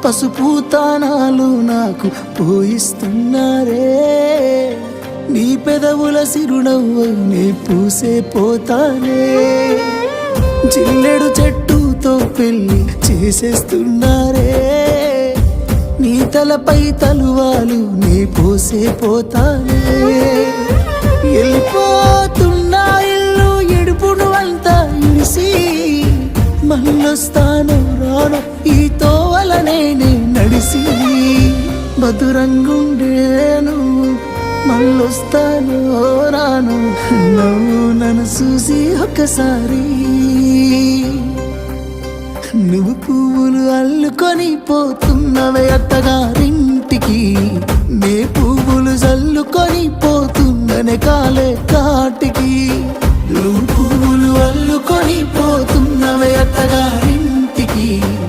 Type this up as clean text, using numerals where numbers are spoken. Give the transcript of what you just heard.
పసుపు తానాలు నాకు పోయిస్తున్నారే, నీ పెదవుల సిరునవ్వు నీ పూసే పోతానే, జిల్లెడు చెట్టుతో పెళ్లి చేసేస్తున్నారే, నీ తలపై తలువాలు నీ పోసే పోతానే, వెళ్ళిపోతున్నా ఇల్లు ఎడుపును అంతా ఇడిసి, మళ్ళొస్తాను రాను ఈ తోవలనే నడిసి, మధురంగుండేను మళ్ళొస్తాను రాను నువ్వు నన్ను చూసి ఒక్కసారి, నువ్వు పువ్వులు అల్లుకొని పోతున్నవే అత్తగారింటికి, నే పువ్వులు జల్లుకొని పోతున్ననే కాలే కాటికి, నువ్వు పువ్వులు అల్లుకొని పోతున్నవే అత్తగారింటికి,